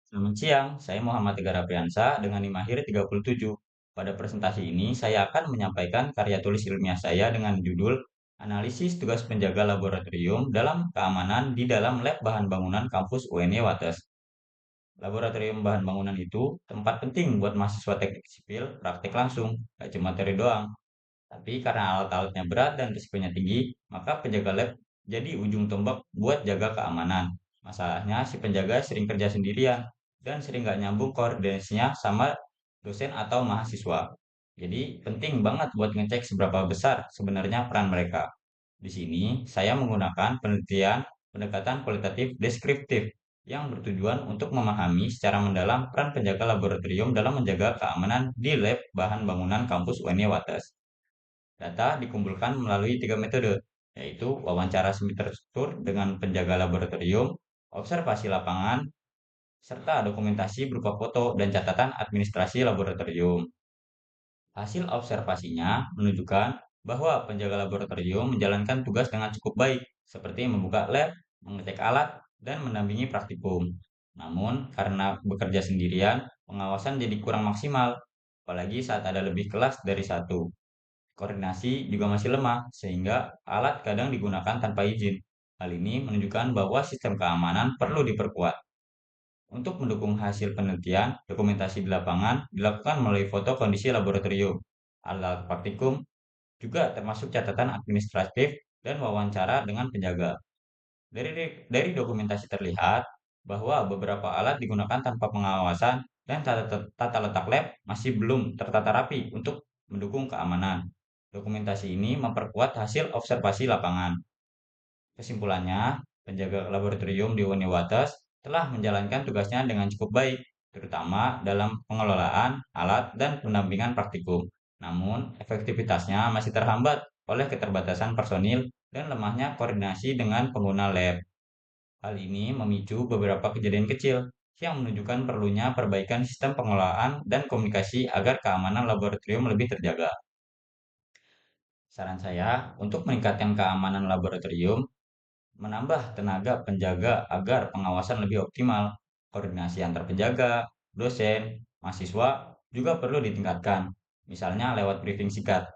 Selamat siang, saya Muhammad Tegar Apriansa dengan NIM akhir 37. Pada presentasi ini, saya akan menyampaikan karya tulis ilmiah saya dengan judul Analisis Tugas Penjaga Laboratorium dalam Keamanan di dalam Lab Bahan Bangunan Kampus UNY Wates. Laboratorium bahan bangunan itu tempat penting buat mahasiswa teknik sipil praktik langsung, gak cuma teori doang. Tapi karena alat-alatnya berat dan risikonya tinggi, maka penjaga lab jadi ujung tombak buat jaga keamanan. Masalahnya si penjaga sering kerja sendirian dan sering nggak nyambung koordinasinya sama dosen atau mahasiswa. Jadi penting banget buat ngecek seberapa besar sebenarnya peran mereka. Di sini saya menggunakan penelitian pendekatan kualitatif deskriptif yang bertujuan untuk memahami secara mendalam peran penjaga laboratorium dalam menjaga keamanan di lab bahan bangunan kampus UNY Wates. Data dikumpulkan melalui tiga metode, yaitu wawancara semi terstruktur dengan penjaga laboratorium, observasi lapangan, serta dokumentasi berupa foto dan catatan administrasi laboratorium. Hasil observasinya menunjukkan bahwa penjaga laboratorium menjalankan tugas dengan cukup baik, seperti membuka lab, mengecek alat, dan mendampingi praktikum. Namun, karena bekerja sendirian, pengawasan jadi kurang maksimal, apalagi saat ada lebih kelas dari satu. Koordinasi juga masih lemah, sehingga alat kadang digunakan tanpa izin. Hal ini menunjukkan bahwa sistem keamanan perlu diperkuat. Untuk mendukung hasil penelitian, dokumentasi di lapangan dilakukan melalui foto kondisi laboratorium, alat praktikum, juga termasuk catatan administratif dan wawancara dengan penjaga. Dari dokumentasi terlihat bahwa beberapa alat digunakan tanpa pengawasan dan tata letak lab masih belum tertata rapi untuk mendukung keamanan. Dokumentasi ini memperkuat hasil observasi lapangan. Kesimpulannya, penjaga laboratorium di Uniwates telah menjalankan tugasnya dengan cukup baik, terutama dalam pengelolaan alat dan pendampingan praktikum. Namun, efektivitasnya masih terhambat oleh keterbatasan personil dan lemahnya koordinasi dengan pengguna lab. Hal ini memicu beberapa kejadian kecil yang menunjukkan perlunya perbaikan sistem pengelolaan dan komunikasi agar keamanan laboratorium lebih terjaga. Saran saya untuk meningkatkan keamanan laboratorium, menambah tenaga penjaga agar pengawasan lebih optimal. Koordinasi antar penjaga, dosen, mahasiswa juga perlu ditingkatkan, misalnya lewat briefing singkat.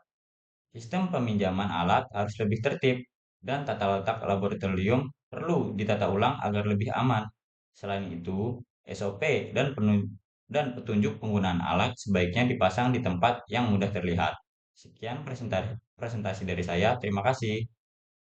Sistem peminjaman alat harus lebih tertib, dan tata letak laboratorium perlu ditata ulang agar lebih aman. Selain itu, SOP dan petunjuk penggunaan alat sebaiknya dipasang di tempat yang mudah terlihat. Sekian presentasi dari saya. Terima kasih.